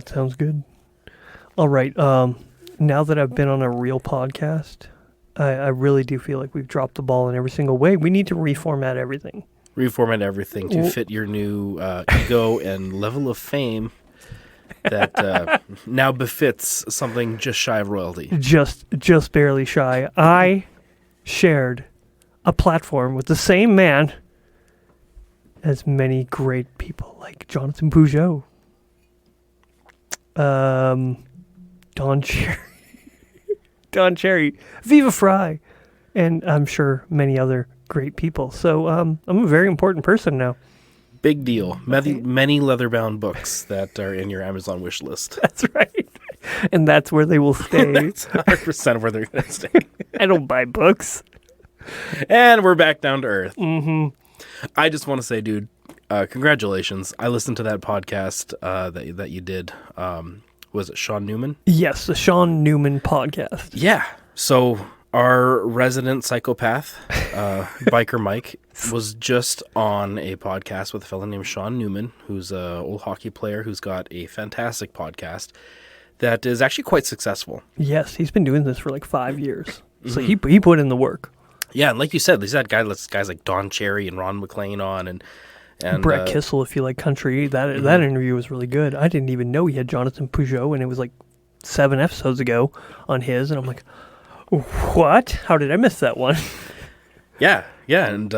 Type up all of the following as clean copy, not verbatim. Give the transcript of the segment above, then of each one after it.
that sounds good. All right. Now that I've been on a real podcast, I really do feel like we've dropped the ball in every single way. We need to reformat everything. Reformat everything to fit your new ego and level of fame that now befits something just shy of royalty. Just barely shy. I shared a platform with the same man as many great people like Jonathan Peugeot, Don Cherry, Viva Fry, and I'm sure many other great people. So I'm a very important person now. Big deal. Many leather-bound books that are in your Amazon wish list. That's right. And that's where they will stay. That's 100% where they're going to stay. I don't buy books. And we're back down to earth. Mm-hmm. I just want to say, dude, congratulations. I listened to that podcast that you did. Was it Shaun Newman? Yes, the Shaun Newman Podcast. Yeah. So our resident psychopath, Biker Mike, was just on a podcast with a fellow named Shaun Newman, who's an old hockey player who's got a fantastic podcast that is actually quite successful. Yes, he's been doing this for like 5 years. So he put in the work. Yeah, and like you said, he's had guys like Don Cherry and Ron McLean on, and Brett Kissel, if you like country. That interview was really good. I didn't even know he had Jonathan Peugeot, and it was like 7 episodes ago on his, and I'm like, what? How did I miss that one? Yeah, and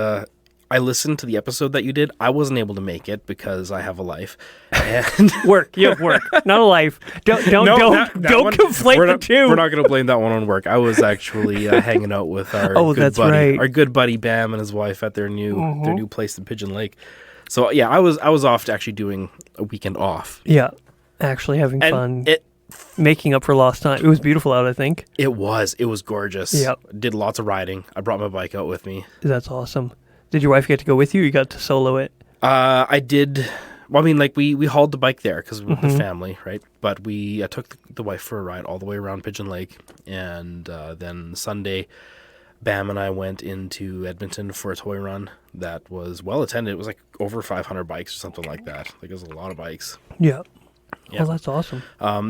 I listened to the episode that you did. I wasn't able to make it because I have a life. And work. You have work, not a life. Don't conflate the two. We're not going to blame that one on work. I was actually hanging out with our our good buddy Bam and his wife at their new place in Pigeon Lake. So yeah, I was off to actually doing a weekend off. Yeah, actually having fun. Making up for lost time. It was beautiful out, I think. It was gorgeous. Yep. Did lots of riding. I brought my bike out with me. That's awesome. Did your wife get to go with you? You got to solo it? I did. Well, I mean, like we hauled the bike there because with the family, right? But I took the wife for a ride all the way around Pigeon Lake, and then Sunday, Bam and I went into Edmonton for a toy run that was well attended. It was like over 500 bikes or something like that. Like it was a lot of bikes. Yeah. Yeah. Oh, that's awesome.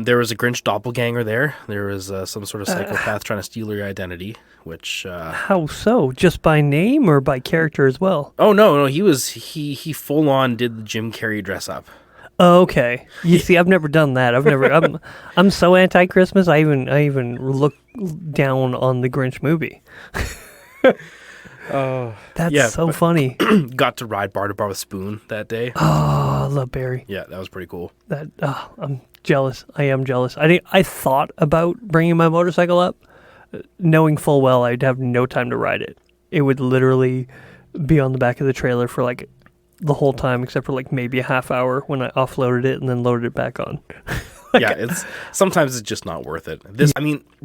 There was a Grinch doppelganger there. There was some sort of psychopath trying to steal your identity, which... How so? Just by name or by character as well? Oh, no. He full on did the Jim Carrey dress up. Okay. You see, I've never done that. I'm so anti-Christmas. I even look down on the Grinch movie. That's so funny. Got to ride bar to bar with Spoon that day. Oh, I love Barry. Yeah, that was pretty cool. I'm jealous. I am jealous. I thought about bringing my motorcycle up, knowing full well I'd have no time to ride it. It would literally be on the back of the trailer for like the whole time, except for like maybe a half hour when I offloaded it and then loaded it back on. Sometimes it's just not worth it.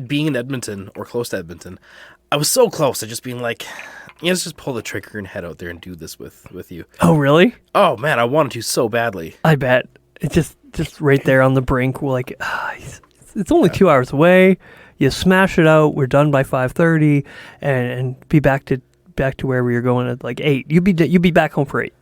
Being in Edmonton or close to Edmonton, I was so close to just being like, let's just pull the trigger and head out there and do this with you. Oh, really? Oh, man, I wanted to so badly. I bet. It's just right there on the brink. We're like, it's only 2 hours away. You smash it out. We're done by 5:30 and be back to wherever you're going at like 8. You'd be back home for 8.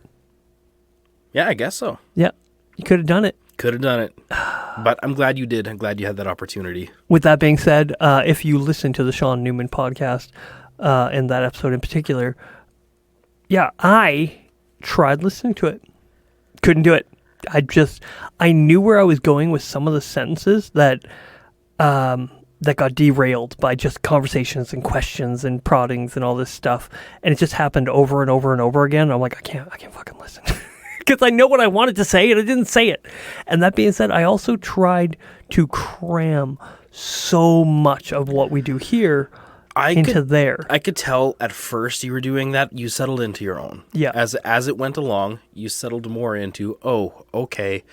Yeah, I guess so. Yeah, you could have done it. But I'm glad you did. I'm glad you had that opportunity. With that being said, if you listen to the Shaun Newman podcast, and that episode in particular, I tried listening to it. Couldn't do it. I knew where I was going with some of the sentences that got derailed by just conversations and questions and proddings and all this stuff. And it just happened over and over and over again. I'm like, I can't fucking listen. Because I know what I wanted to say and I didn't say it. And that being said, I also tried to cram so much of what we do here into there. I could tell at first you were doing that. You settled into your own. Yeah. As it went along, you settled more into, oh, okay.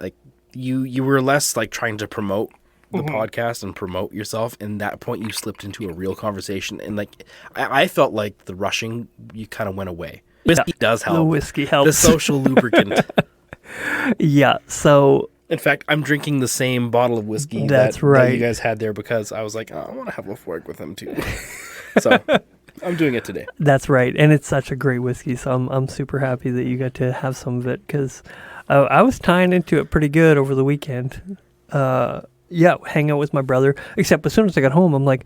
Like you were less like trying to promote the podcast and promote yourself. And that point you slipped into a real conversation. And like I felt like the rushing, you kind of went away. Whiskey does help. The whiskey helps. The social lubricant. Yeah, so... In fact, I'm drinking the same bottle of whiskey that you guys had there because I was like, I want to have a fork with them too. So I'm doing it today. That's right, and it's such a great whiskey, so I'm super happy that you got to have some of it because I was tying into it pretty good over the weekend. Hang out with my brother. Except as soon as I got home, I'm like,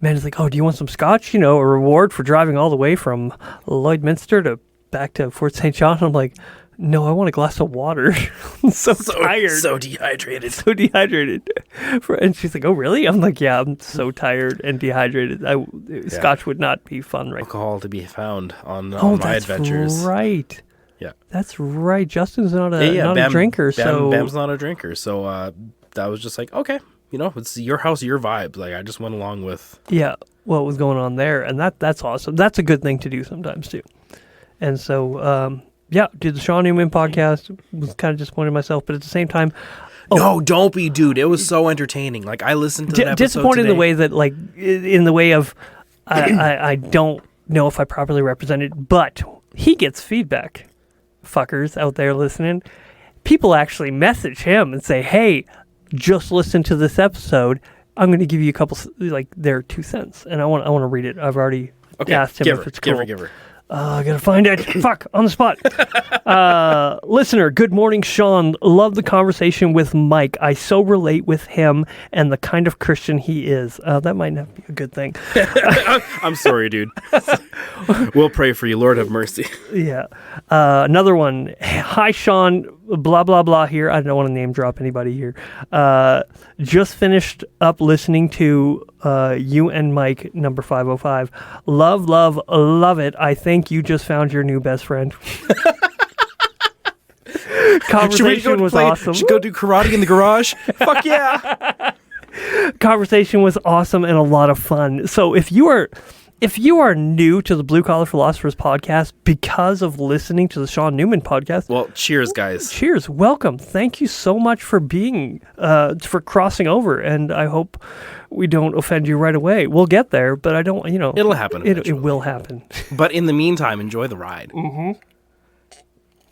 man, he's like, oh, do you want some scotch? You know, a reward for driving all the way from Lloydminster to back to Fort St. John. I'm like, no, I want a glass of water. I'm so tired. So dehydrated. So dehydrated. And she's like, oh, really? I'm like, yeah, I'm so tired and dehydrated. Scotch would not be fun right now. Alcohol to be found on my adventures. Right. Yeah. That's right. Justin's not a drinker. Bam's not a drinker. So that was just like, okay, you know, it's your house, your vibe. Like, I just went along with. Yeah, what was going on there. And that's awesome. That's a good thing to do sometimes, too. And so, did the Shaun Newman podcast. Was kind of disappointed in myself, but at the same time. No, don't be, dude. It was so entertaining. Like, I listened to that episode disappointed today. in the way that, like, in the way of, I don't know if I properly represented, but he gets feedback. Fuckers out there listening. People actually message him and say, hey, just listen to this episode. I'm going to give you a couple, like, their 2 cents. And I want to read it. I've already asked him if it's cool. Give her. I gotta find it. Fuck, on the spot. Listener, good morning, Shaun. Love the conversation with Mike. I so relate with him and the kind of Christian he is. That might not be a good thing. I'm sorry, dude. We'll pray for you. Lord have mercy. Yeah. Another one. Hi, Shaun. Blah, blah, blah here. I don't want to name drop anybody here. Just finished up listening to you and Mike, number 505. Love it. I think you just found your new best friend. Conversation was awesome. Should go do karate in the garage? Fuck yeah. Conversation was awesome and a lot of fun. So if you are new to the Blue Collar Philosophers podcast because of listening to the Shaun Newman podcast, well, cheers, guys. Cheers. Welcome. Thank you so much for being, for crossing over. And I hope we don't offend you right away. We'll get there, but I don't, you know. It'll happen. It will happen. But in the meantime, enjoy the ride. Mm-hmm.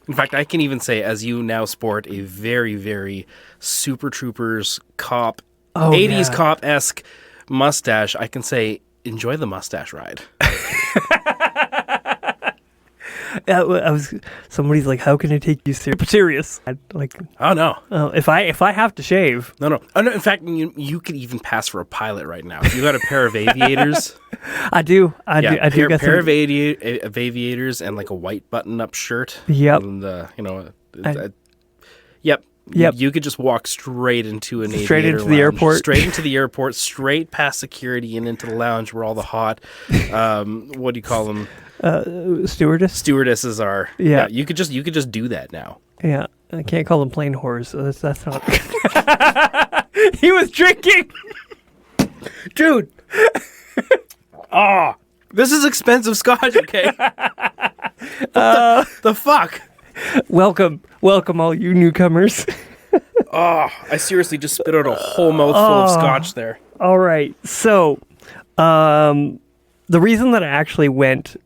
In fact, I can even say, as you now sport a very, very Super Troopers cop, 80s cop-esque mustache, I can say, enjoy the mustache ride. Somebody's like, how can I take you serious? Oh, no. If I have to shave. No. Oh, no. In fact, you could even pass for a pilot right now. If you got a pair of aviators. I do. I do. A pair of aviators and like a white button-up shirt. Yep. And, yep. You could just walk straight into an straight aviator into the airport. Straight into the airport, straight past security and into the lounge where all the hot, what do you call them? Stewardesses are. Yeah. You could just do that now. Yeah. I can't call them plain whores. That's not. He was drinking. Dude. This is expensive scotch, okay? The fuck? Welcome all you newcomers. I seriously just spit out a whole mouthful of scotch there. All right. So, the reason that I actually went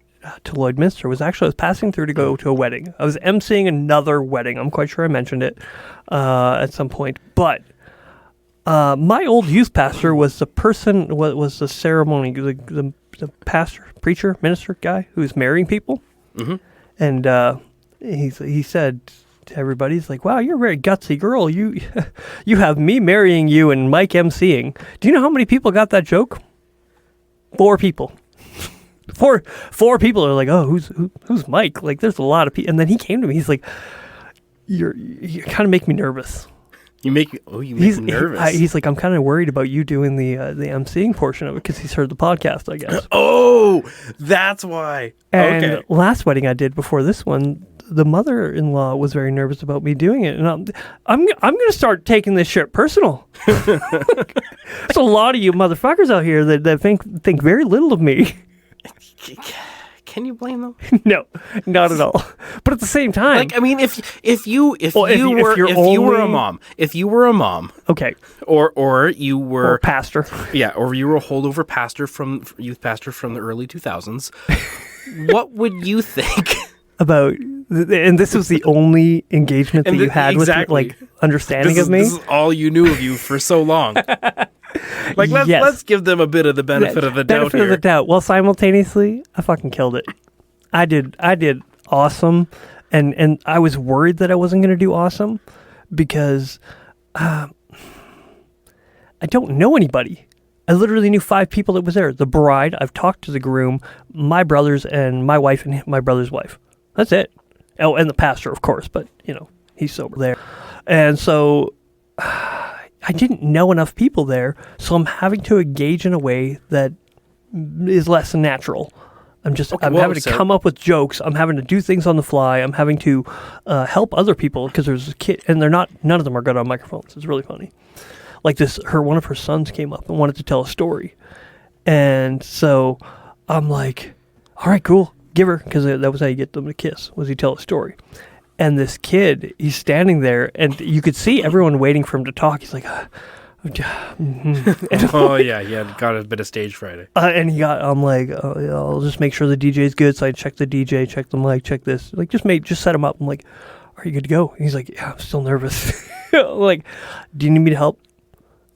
to Lloydminster was I was passing through to go to a wedding. I was emceeing another wedding. I'm quite sure I mentioned it at some point. But my old youth pastor was the person, was the ceremony, the pastor, preacher, minister guy who was marrying people. Mm-hmm. And he said to everybody, he's like, wow, you're a very gutsy girl. You have me marrying you and Mike emceeing. Do you know how many people got that joke? 4 people. Four people are like, oh, who's Mike? Like, there's a lot of people. And then he came to me. He's like, you kind of make me nervous. You make me nervous. He's like, I'm kind of worried about you doing the emceeing portion of it because he's heard the podcast, I guess. Oh, that's why. And last wedding I did before this one, the mother-in-law was very nervous about me doing it, and I'm going to start taking this shit personal. There's a lot of you motherfuckers out here that think very little of me. Can you blame them? No, not at all. But at the same time, like, I mean, if you were a mom, okay, or you were or pastor, yeah, or you were a holdover pastor youth pastor from the early 2000s, what would you think about? And this was the only engagement that you had with me, like understanding of me. This is all you knew of you for so long. Like, let's give them a bit of the benefit of the doubt here. Benefit of the doubt. Well, simultaneously, I fucking killed it. I did awesome. And I was worried that I wasn't going to do awesome because I don't know anybody. I literally knew 5 people that was there. The bride, I've talked to the groom, my brothers, and my wife and my brother's wife. That's it. Oh, and the pastor, of course, but, he's sober there. And so I didn't know enough people there, so I'm having to engage in a way that is less than natural. I'm having to come up with jokes. I'm having to do things on the fly. I'm having to help other people because there's a kid, and none of them are good on microphones. It's really funny. Like one of her sons came up and wanted to tell a story. And so I'm like, all right, cool. Give her, because that was how you get them to kiss, was you tell a story. And this kid, he's standing there, and you could see everyone waiting for him to talk. He's like, oh, yeah, he had got a bit of stage fright. And I'm like, I'll just make sure the DJ's good. So I check the DJ, check the mic, check this. Like, just set him up. I'm like, are you good to go? And he's like, yeah, I'm still nervous. I'm like, do you need me to help?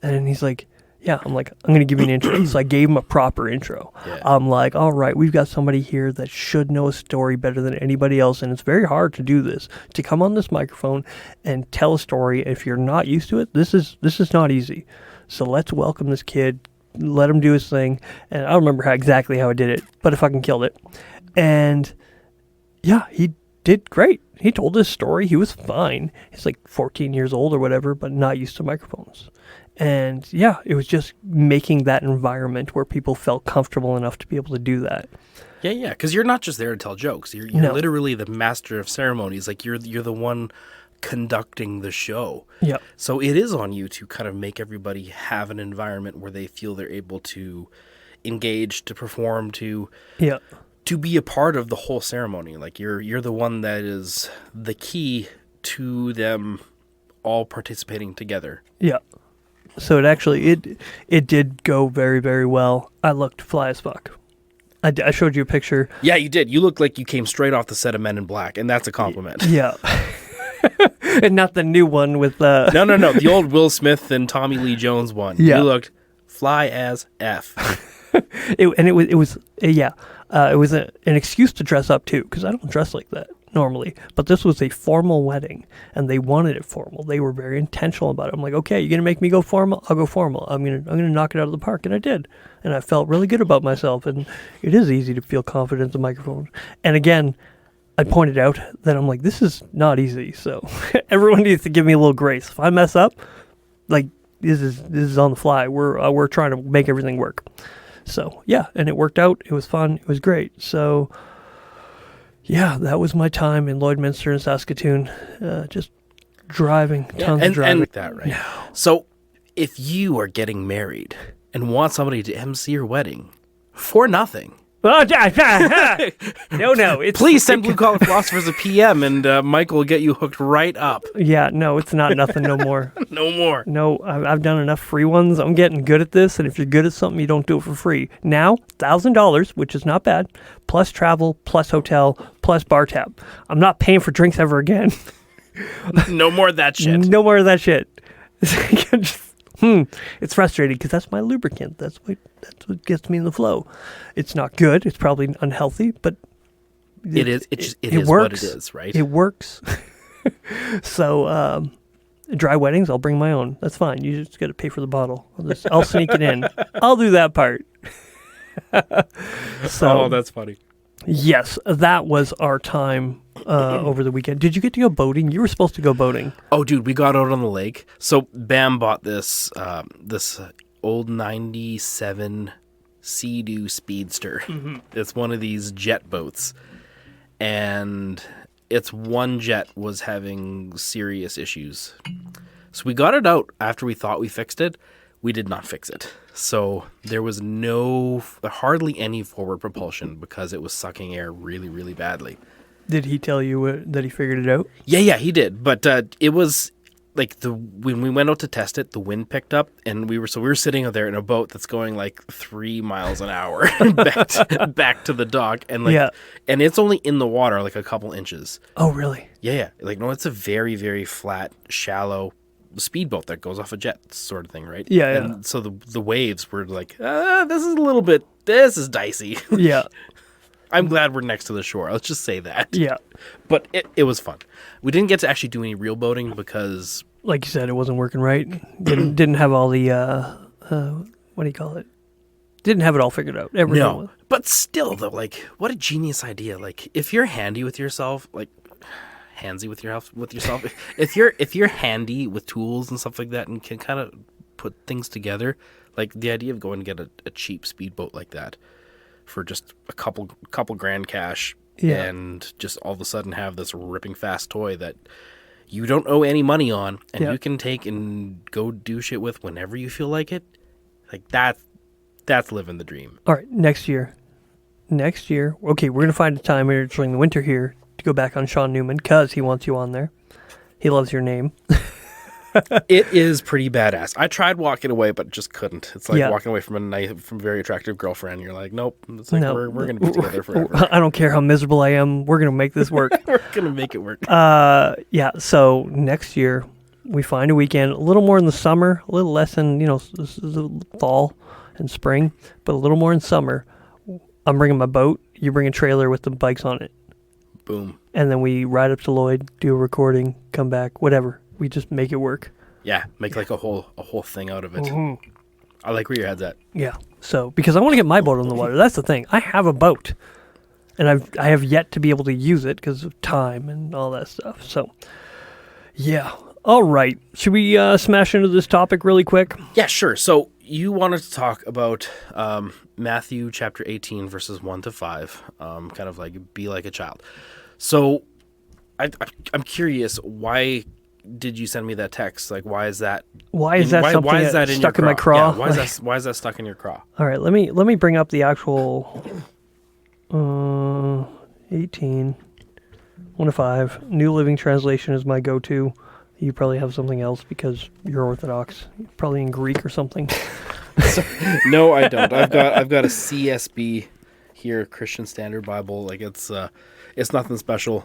And he's like, yeah. I'm like, I'm going to give you an intro. So I gave him a proper intro. Yeah. I'm like, all right, we've got somebody here that should know a story better than anybody else. And it's very hard to do this, to come on this microphone and tell a story. If you're not used to it, this is not easy. So let's welcome this kid, let him do his thing. And I don't remember exactly how I did it, but I fucking killed it. And yeah, he did great. He told his story. He was fine. He's like 14 years old or whatever, but not used to microphones. And yeah, it was just making that environment where people felt comfortable enough to be able to do that. Yeah, because you're not just there to tell jokes. You're literally the master of ceremonies. Like you're the one conducting the show. Yeah. So it is on you to kind of make everybody have an environment where they feel they're able to engage, to perform, to be a part of the whole ceremony. Like you're the one that is the key to them all participating together. Yeah. So it did go very, very well. I looked fly as fuck. I showed you a picture. Yeah, you did. You looked like you came straight off the set of Men in Black, and that's a compliment. Yeah. And not the new one with... No. The old Will Smith and Tommy Lee Jones one. Yeah. You looked fly as F. It was an excuse to dress up, too, because I don't dress like that normally, but this was a formal wedding and they wanted it formal. They were very intentional about it. I'm like, okay, you're gonna make me go formal? I'll go formal. I'm gonna knock it out of the park, and I did. And I felt really good about myself. And it is easy to feel confident in the microphone. And again, I pointed out that I'm like, this is not easy. So everyone needs to give me a little grace. If I mess up, like this is on the fly. We're trying to make everything work. So yeah, and it worked out. It was fun. It was great. So. Yeah, that was my time in Lloydminster and Saskatoon, just driving, tons of driving. And that, right? No. So, if you are getting married and want somebody to MC your wedding for nothing, no, it's please send Blue Collar Philosophers a PM, and Michael will get you hooked right up. Yeah, no, it's not nothing no more. No more. No, I've done enough free ones. I'm getting good at this, and if you're good at something, you don't do it for free. Now, $1,000, which is not bad, plus travel, plus hotel, plus bar tab. I'm not paying for drinks ever again. No more of that shit. No more of that shit. It's frustrating because that's my lubricant. That's what gets me in the flow. It's not good. It's probably unhealthy, but it is. It is works. What it is, right? It works. So dry weddings, I'll bring my own. That's fine. You just got to pay for the bottle. I'll sneak it in. I'll do that part. Oh, that's funny. Yes, that was our time over the weekend. Did you get to go boating? You were supposed to go boating. Oh, dude, we got out on the lake. So Bam bought this old 97 Sea-Doo Speedster. Mm-hmm. It's one of these jet boats. And its one jet was having serious issues. So we got it out after we thought we fixed it. We did not fix it. So there was hardly any forward propulsion because it was sucking air really, really badly. Did he tell you that he figured it out? Yeah, he did. But it was like when we went out to test it, the wind picked up, and we were sitting out there in a boat that's going like 3 miles an hour back to the dock, and and it's only in the water like a couple inches. Oh, really? Yeah. Like no, it's a very, very flat, shallow speedboat that goes off a jet sort of thing, right? Yeah. And so the waves were like, this is dicey. Yeah. I'm glad we're next to the shore. Let's just say that. Yeah. But it was fun. We didn't get to actually do any real boating because, like you said, it wasn't working right. Didn't have all the what do you call it? Didn't have it all figured out. Everything no. was. But still, though, like, what a genius idea! Like, if you're handy with yourself, like, handsy with yourself. If you're handy with tools and stuff like that, and can kind of put things together, like the idea of going to get a cheap speedboat like that for just a couple grand cash, and just all of a sudden have this ripping fast toy that you don't owe any money on, and you can take and go do shit with whenever you feel like it. Like that's living the dream. All right, next year. Okay, we're gonna find a time during the winter here to go back on Shaun Newman because he wants you on there. He loves your name. It is pretty badass. I tried walking away, but just couldn't. It's like walking away from a very attractive girlfriend. You're like, nope. It's like we're going to be together forever. I don't care how miserable I am. We're going to make this work. We're going to make it work. Yeah. So next year we find a weekend, a little more in the summer, a little less in this is the fall and spring, but a little more in summer. I'm bringing my boat. You bring a trailer with the bikes on it. Boom. And then we ride up to Lloyd, do a recording, come back, whatever. We just make it work. Yeah, make like a whole thing out of it. Mm-hmm. I like where your head's at. Yeah. So because I want to get my boat on the water. That's the thing. I have a boat, and I have yet to be able to use it because of time and all that stuff. So, yeah. All right. Should we smash into this topic really quick? Yeah, sure. So you wanted to talk about Matthew chapter 18 verses 1 to 5, kind of like be like a child. So I'm curious, why did you send me that text? Like, why is that? Why is that stuck in my craw? Yeah, why is that stuck in your craw? All right, let me bring up the actual 18 1 to 5. New Living Translation is my go-to. You probably have something else because you're Orthodox. Probably in Greek or something. No, I don't. I've got a CSB here, Christian Standard Bible. Like it's nothing special.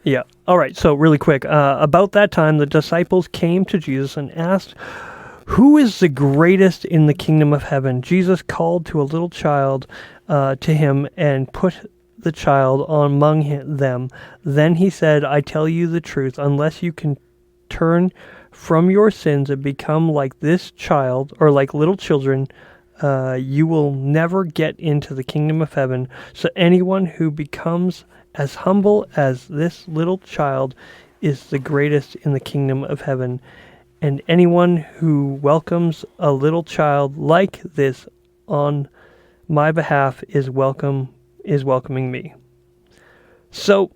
Yeah. All right. So really quick, about that time, the disciples came to Jesus and asked, "Who is the greatest in the kingdom of heaven?" Jesus called to a little child to him and put the child among them. Then he said, "I tell you the truth, unless you can turn from your sins and become like this child or like little children, you will never get into the kingdom of heaven. So anyone who becomes as humble as this little child is the greatest in the kingdom of heaven. And anyone who welcomes a little child like this on my behalf is welcoming me." So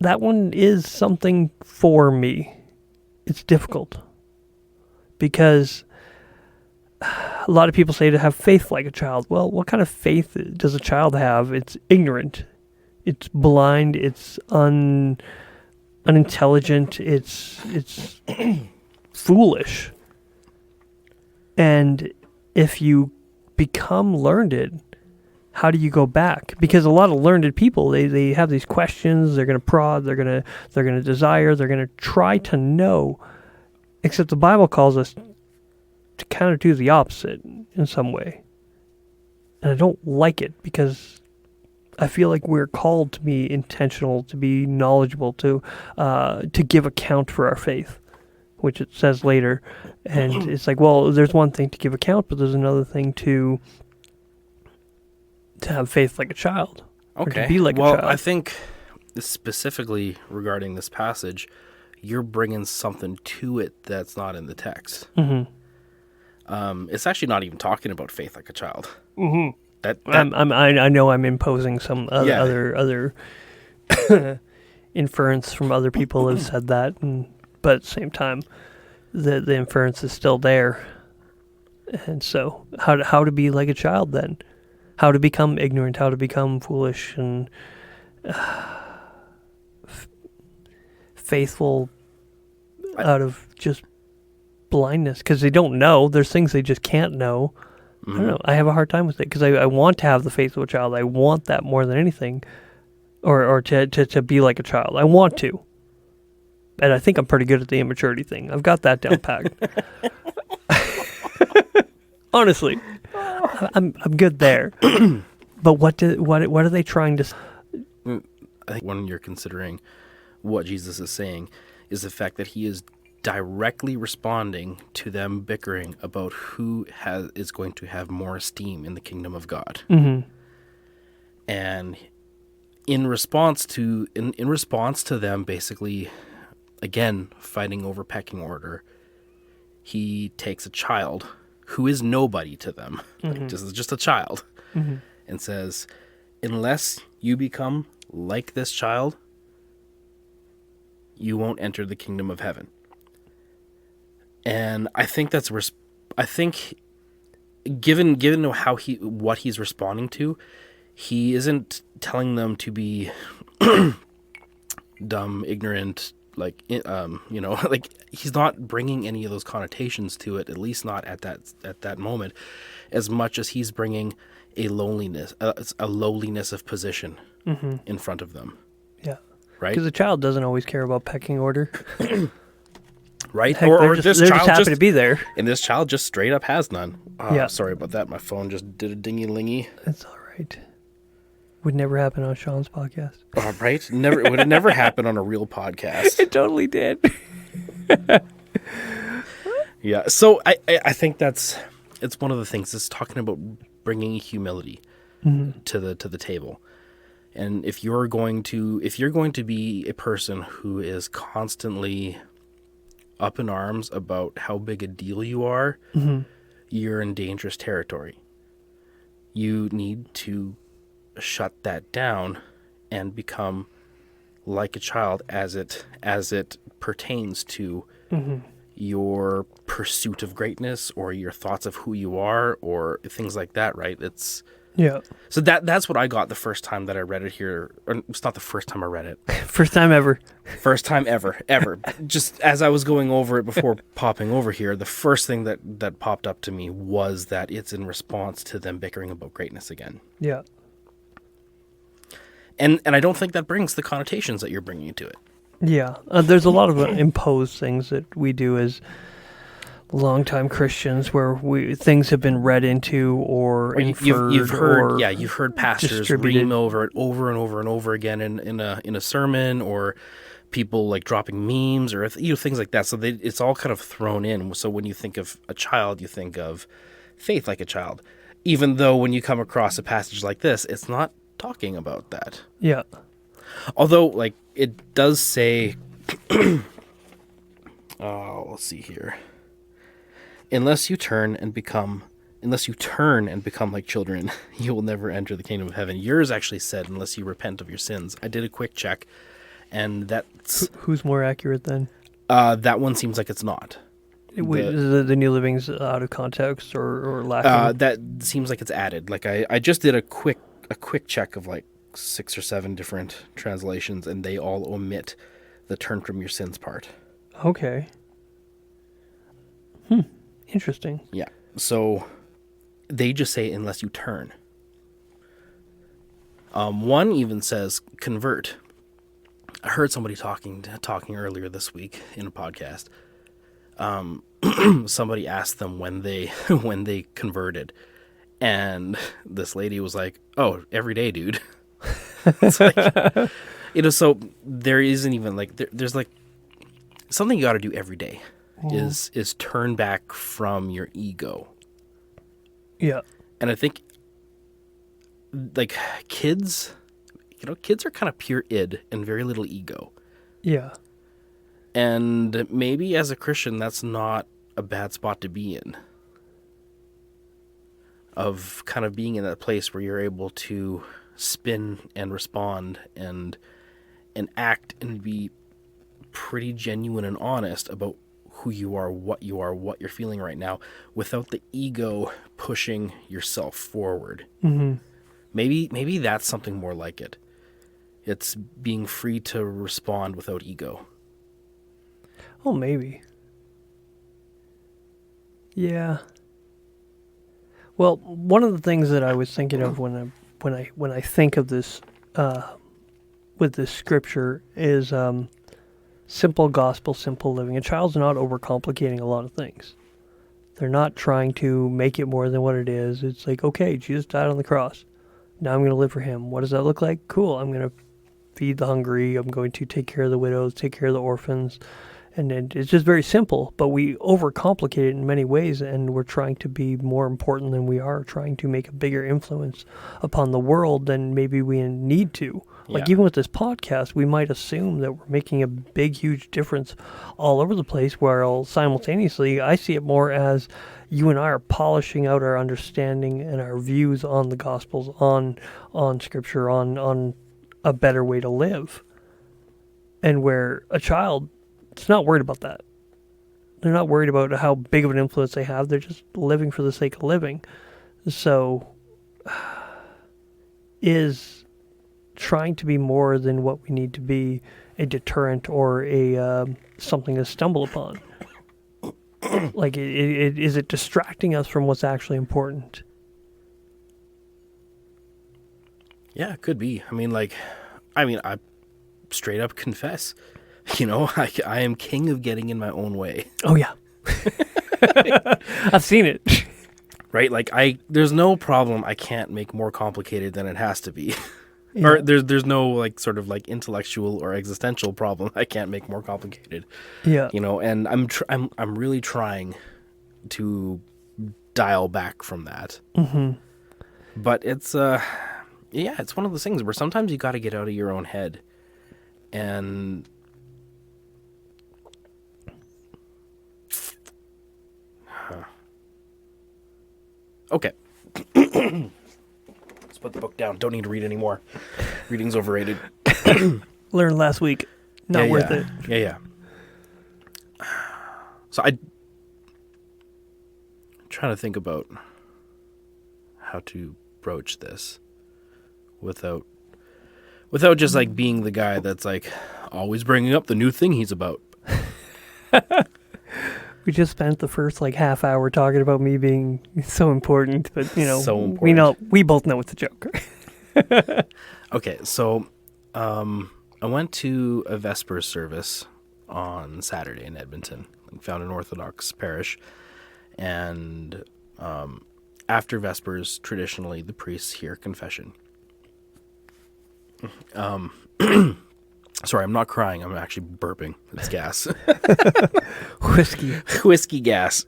that one is something for me. It's difficult because a lot of people say to have faith like a child. Well, what kind of faith does a child have? It's ignorant. It's blind. It's unintelligent. It's foolish. And if you become learned, how do you go back? Because a lot of learned people, they have these questions. They're going to prod. They're going to desire. They're going to try to know. Except the Bible calls us to kind of do the opposite in some way. And I don't like it because I feel like we're called to be intentional, to be knowledgeable, to give account for our faith, which it says later. And it's like, well, there's one thing to give account, but there's another thing to have faith like a child. Okay. Or to be like a child. child. I think specifically regarding this passage, you're bringing something to it that's not in the text. Mm-hmm. It's actually not even talking about faith like a child. Mm-hmm. I know I'm imposing some other inference from other people have said that, but at the same time, the inference is still there. And so, how to be like a child then? How to become ignorant? How to become foolish and faithful out of just blindness, because they don't know. There's things they just can't know. Mm-hmm. I don't know. I have a hard time with it because I want to have the faith of a child. I want that more than anything, or to be like a child. I want to, and I think I'm pretty good at the immaturity thing. I've got that down packed. Honestly, I'm good there. But what are they trying to? I think when you're considering what Jesus is saying is the fact that he is directly responding to them bickering about who is going to have more esteem in the kingdom of God. Mm-hmm. And in response to them basically, again, fighting over pecking order, he takes a child who is nobody to them, like just a child, and says, unless you become like this child, you won't enter the kingdom of heaven. And I think given what he's responding to, he isn't telling them to be dumb, ignorant, like like he's not bringing any of those connotations to it, at least not at that moment, as much as he's bringing a lowliness of position in front of them. Yeah, right. Because the child doesn't always care about pecking order. Right? Heck, or this child just happy to be there. And this child just straight up has none. Yeah. Sorry about that. My phone just did a dingy-lingy. That's all right. Would never happen on Shaun's podcast. Right? It would have never happened on a real podcast. It totally did. Yeah. So I think it's one of the things. It's talking about bringing humility to the table. And if you're going to be a person who is constantly up in arms about how big a deal you are, you're in dangerous territory. You need to shut that down and become like a child as it pertains to your pursuit of greatness or your thoughts of who you are or things like that, right? So that's what I got the first time that I read it here. Or it's not the first time I read it. First time ever. First time ever. Just as I was going over it before popping over here, the first thing that popped up to me was that it's in response to them bickering about greatness again. Yeah. And I don't think that brings the connotations that you're bringing to it. Yeah. There's a lot of imposed things that we do as longtime Christians where things have been read into or inferred. You've heard pastors ream over it over and over and over again in a sermon, or people like dropping memes or things like that. So it's all kind of thrown in. So when you think of a child, you think of faith like a child, even though when you come across a passage like this, it's not talking about that. Yeah. Although, like, it does say, let's see here. Unless you turn and become like children, you will never enter the kingdom of heaven. Yours actually said, unless you repent of your sins. I did a quick check, and that's... Who's more accurate then? That one seems like it's not. The New Living's out of context or lacking? That seems like it's added. Like, I just did a quick check of like 6 or 7 different translations, and they all omit the turn from your sins part. Okay. Interesting. Yeah. So they just say, unless you turn. One even says convert. I heard somebody talking earlier this week in a podcast. Somebody asked them when they converted, and this lady was like, "Oh, every day, dude." It's like, so there isn't even like there's like something you got to do every day. Is turn back from your ego. Yeah. And I think like kids are kind of pure id and very little ego. Yeah. And maybe as a Christian, that's not a bad spot to be in. Of kind of being in that place where you're able to spin and respond and act and be pretty genuine and honest about who you are, what you're feeling right now, without the ego pushing yourself forward. Mm-hmm. Maybe that's something more like it. It's being free to respond without ego. Oh, maybe. Yeah. Well, one of the things that I was thinking of when I think of this with this scripture is simple gospel, simple living. A child's not overcomplicating a lot of things. They're not trying to make it more than what it is. It's like, okay, Jesus died on the cross. Now I'm going to live for him. What does that look like? Cool. I'm going to feed the hungry. I'm going to take care of the widows, take care of the orphans. And it's just very simple, but we overcomplicate it in many ways, and we're trying to be more important than we are, trying to make a bigger influence upon the world than maybe we need to. Like, even with this podcast, we might assume that we're making a big, huge difference all over the place, while simultaneously, I see it more as you and I are polishing out our understanding and our views on the Gospels, on Scripture, on a better way to live. And where a child is not worried about that. They're not worried about how big of an influence they have. They're just living for the sake of living. So, is trying to be more than what we need to be a deterrent or a something to stumble upon? Like, is it distracting us from what's actually important? Yeah, it could be. I straight up confess, I am king of getting in my own way. Oh, yeah. I've seen it. Right? Like, there's no problem I can't make more complicated than it has to be. Yeah. Or there's no, like, sort of, like, intellectual or existential problem I can't make more complicated. Yeah. And I'm really trying to dial back from that. Mm-hmm. But it's it's one of those things where sometimes you got to get out of your own head. And okay. Let's put the book down. Don't need to read anymore. Reading's overrated. Learned last week. Not worth it. Yeah. So I'm trying to think about how to broach this without just like being the guy that's like always bringing up the new thing he's about. We just spent the first like half hour talking about me being so important, but so important. We both know it's a joke. Okay, so I went to a Vespers service on Saturday in Edmonton. I found an Orthodox parish, and after Vespers, traditionally the priests hear confession. Sorry, I'm not crying. I'm actually burping. It's gas. Whiskey gas.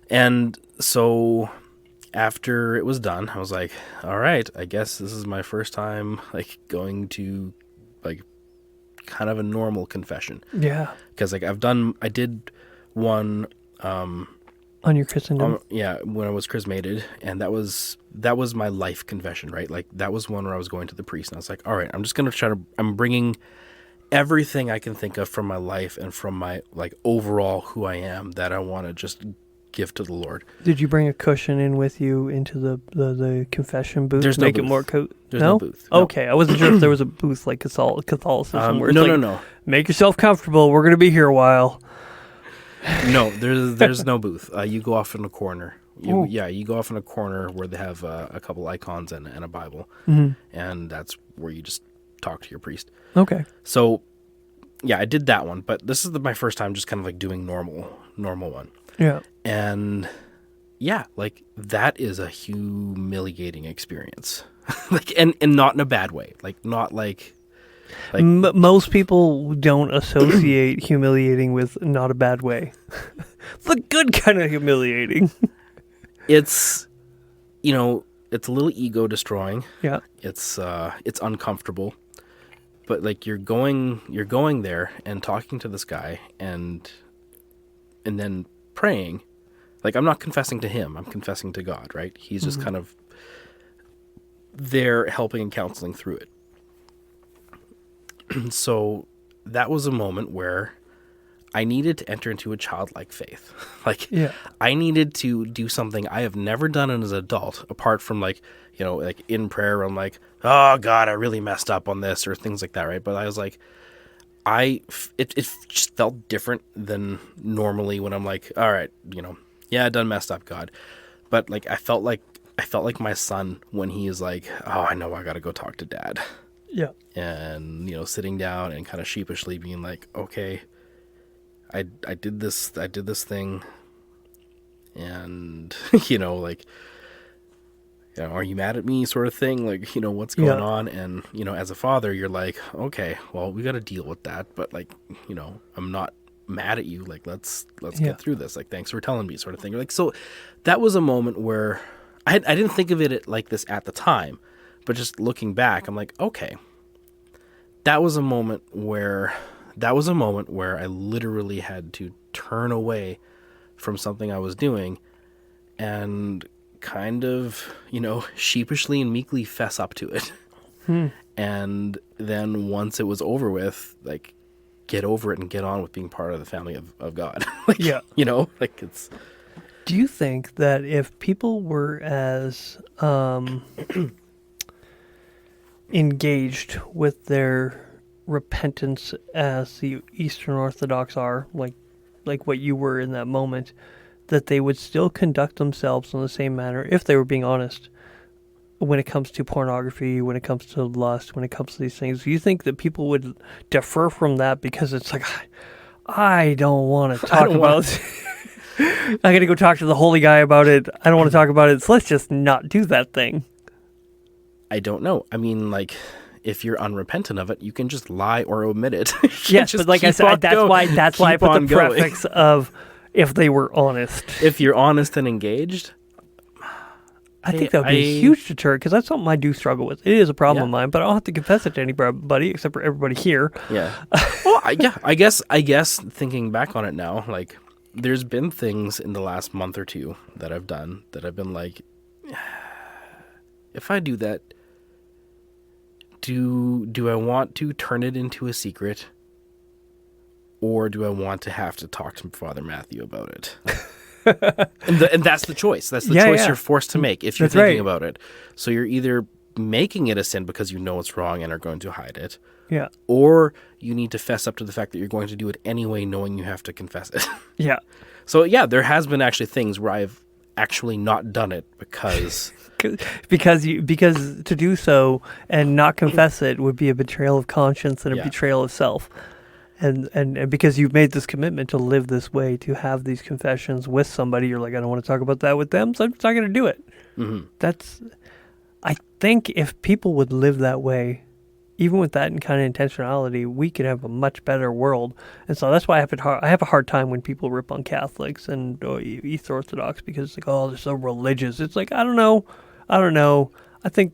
And so after it was done, I was like, all right, I guess this is my first time like going to like kind of a normal confession. Yeah. Because like I did one on your Christendom. When I was chrismated, and that was my life confession, right? Like that was one where I was going to the priest, and I was like, all right, I'm just gonna I'm bringing everything I can think of from my life and from my like overall who I am that I want to just give to the Lord. Did you bring a cushion in with you into the confession booth? There's to make no it booth. more There's no booth. No. Okay, I wasn't sure if there was a booth like Catholicism. Where it's No. Make yourself comfortable. We're gonna be here a while. No, there's no booth. You go off in a corner. You go off in a corner where they have a couple icons and a Bible, and that's where you just talk to your priest. Okay. So, yeah, I did that one, but this is my first time just kind of like doing normal one. Yeah. And yeah, like that is a humiliating experience, like and not in a bad way, like not like. Most people don't associate humiliating with not a bad way. The good kind of humiliating. It's, it's a little ego destroying. Yeah. It's uncomfortable, but like you're going there and talking to this guy and then praying. Like I'm not confessing to him. I'm confessing to God, right? He's just kind of there helping and counseling through it. So that was a moment where I needed to enter into a childlike faith. I needed to do something I have never done as an adult, apart from like in prayer, I'm like, oh God, I really messed up on this or things like that, right? But I was like, it just felt different than normally when I'm like, all right, I done messed up, God. But like, I felt like my son when he is like, oh, I know I got to go talk to Dad. Yeah. And, sitting down and kind of sheepishly being like, okay, I did this thing, and like, are you mad at me, sort of thing, like, what's going on? And as a father, you're like, okay, well, we got to deal with that, but like, I'm not mad at you, like, let's get through this, like, thanks for telling me, sort of thing. Like, so that was a moment where I didn't think of it like this at the time, but just looking back, I'm like, okay, that was a moment where I literally had to turn away from something I was doing and kind of, sheepishly and meekly fess up to it. And then once it was over with, like, get over it and get on with being part of the family of God. Like, like, it's... Do you think that if people were as engaged with their repentance as the Eastern Orthodox are, like what you were in that moment, that they would still conduct themselves in the same manner, if they were being honest, when it comes to pornography, when it comes to lust, when it comes to these things? Do you think that people would defer from that because it's like, I don't want to talk about it. I got to go talk to the holy guy about it. I don't want to talk about it, so let's just not do that thing. I don't know. I mean, like, if you're unrepentant of it, you can just lie or omit it. Yes, but like I said, that's why I put the prefix of if they were honest. If you're honest and engaged, I think that would be a huge deterrent, because that's something I do struggle with. It is a problem of mine, but I don't have to confess it to anybody except for everybody here. Yeah. Well, I guess thinking back on it now, like, there's been things in the last month or two that I've done that I've been like, if I do that, do I want to turn it into a secret, or do I want to have to talk to Father Matthew about it? and that's the choice. That's the choice you're forced to make if you're thinking about it. So you're either making it a sin because you know it's wrong and are going to hide it, or you need to fess up to the fact that you're going to do it anyway, knowing you have to confess it. Yeah. So there has been actually things where I've actually not done it because to do so and not confess it would be a betrayal of conscience and a betrayal of self. And because you've made this commitment to live this way, to have these confessions with somebody, you're like, I don't want to talk about that with them, so I'm just not going to do it. Mm-hmm. I think if people would live that way, even with that kind of intentionality, we could have a much better world. And so that's why I have a hard time when people rip on Catholics and Eastern Orthodox, because it's like, oh, they're so religious. It's like, I don't know. I think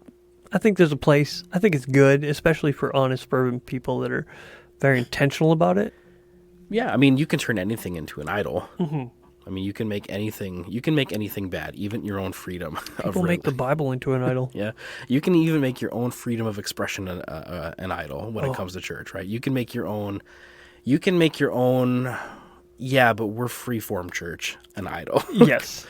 there's a place. I think it's good, especially for honest, fervent people that are very intentional about it. Yeah, I mean, you can turn anything into an idol. Mm-hmm. I mean, you can make anything bad, even your own freedom. People make the Bible into an idol. Yeah, you can even make your own freedom of expression an idol when it comes to church, right? You can make your own. Yeah, but we're freeform church an idol. Yes.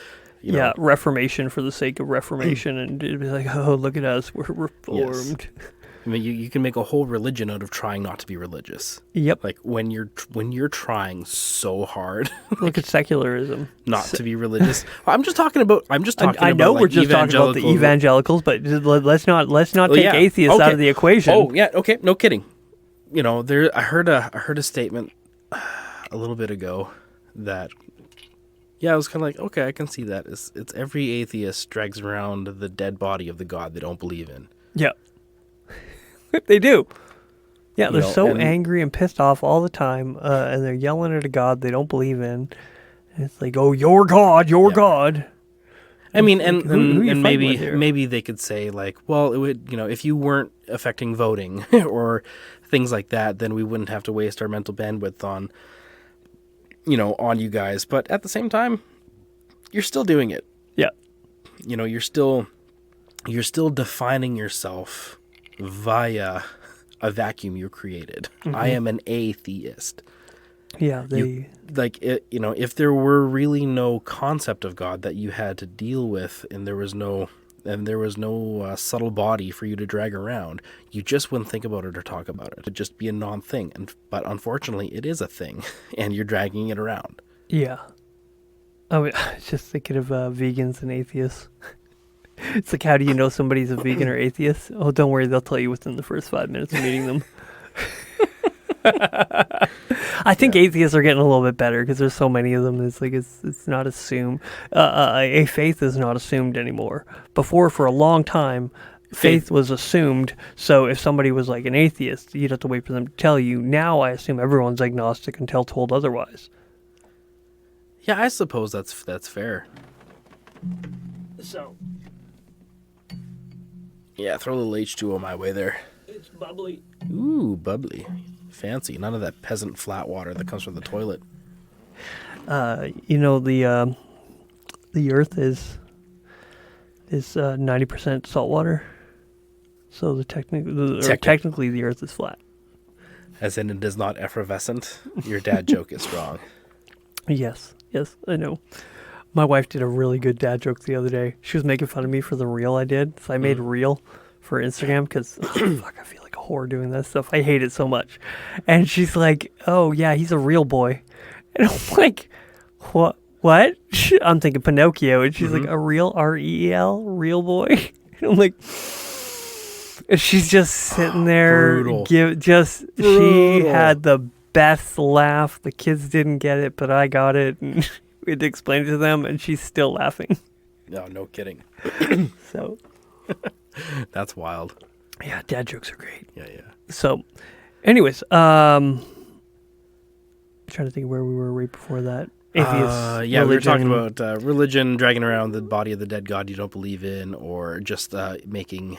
Reformation for the sake of reformation, and it'd be like, oh, look at us, we're reformed. Yes. I mean, you can make a whole religion out of trying not to be religious. Yep. Like when you're trying so hard. Look at secularism. Not to be religious. I'm just talking about. I know we're just talking about the evangelicals, but let's not take atheists out of the equation. Oh yeah, okay, no kidding. I heard a statement a little bit ago that. Yeah, I was kind of like, okay, I can see that. It's every atheist drags around the dead body of the God they don't believe in. Yeah. They do. Yeah, they're so angry and pissed off all the time, and they're yelling at a God they don't believe in. And it's like, oh, your God, your God. I mean, and maybe they could say, like, well, it would, if you weren't affecting voting or things like that, then we wouldn't have to waste our mental bandwidth on you guys. But at the same time, you're still doing it. Yeah. You're still defining yourself via a vacuum you created. Mm-hmm. I am an atheist. Yeah, if there were really no concept of God that you had to deal with, and there was no subtle body for you to drag around, you just wouldn't think about it or talk about it. It'd just be a non-thing. But unfortunately, it is a thing, and you're dragging it around. Yeah. I was just thinking of vegans and atheists. It's like, how do you know somebody's a vegan or atheist? Oh, don't worry, they'll tell you within the first 5 minutes of meeting them. I think atheists are getting a little bit better because there's so many of them. It's like it's not assumed. A faith is not assumed anymore. Before, for a long time, faith was assumed. So if somebody was like an atheist, you'd have to wait for them to tell you. Now I assume everyone's agnostic until told otherwise. Yeah, I suppose that's fair. So. Yeah, throw a little H2O my way there. It's bubbly. Ooh, bubbly. Fancy. None of that peasant flat water that comes from the toilet. The earth is 90% salt water. So technically the earth is flat. As in it is not effervescent. Your dad joke is strong. Yes, I know. My wife did a really good dad joke the other day. She was making fun of me for the reel I did. So I made a reel for Instagram because, fuck, I feel like a whore doing that stuff. I hate it so much. And she's like, oh, yeah, he's a real boy. And I'm like, what? I'm thinking Pinocchio. And she's like, a real, R-E-E-L, real boy? And I'm like, and she's just sitting there. Brutal. She had the best laugh. The kids didn't get it, but I got it. And we had to explain it to them, and she's still laughing. No kidding. So. That's wild. Yeah, dad jokes are great. Yeah. So, anyways, trying to think where we were right before that. Atheists. We were talking about religion, dragging around the body of the dead god you don't believe in, or just making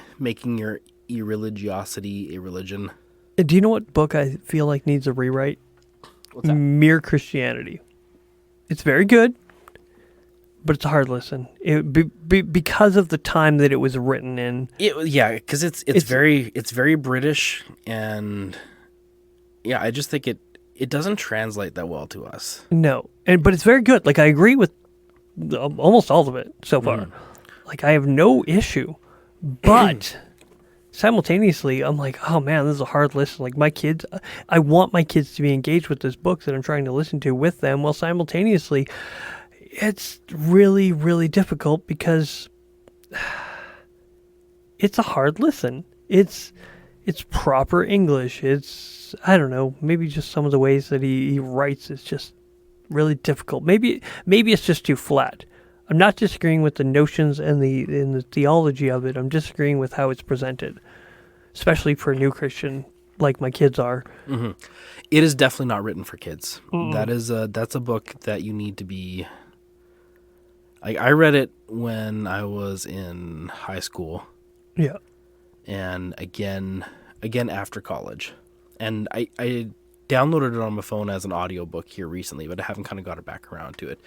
your irreligiosity a religion. Do you know what book I feel like needs a rewrite? What's that? Mere Christianity. It's very good, but it's a hard listen. Because of the time that it was written in. Because it's very British, and yeah, I just think it doesn't translate that well to us. No, but it's very good. Like, I agree with almost all of it so far. Like, I have no issue, but simultaneously, I'm like, oh man, this is a hard listen. Like, my kids, I want my kids to be engaged with this book that I'm trying to listen to with them, while simultaneously, it's really, really difficult because it's a hard listen. It's proper English. It's, I don't know, maybe just some of the ways that he writes is just really difficult. Maybe it's just too flat. I'm not disagreeing with the notions and the theology of it. I'm disagreeing with how it's presented, especially for a new Christian like my kids are. Mm-hmm. It is definitely not written for kids. That's a book that you need to be. I read it when I was in high school. Yeah. And again after college. And I downloaded it on my phone as an audiobook here recently, but I haven't kind of got it back around to it.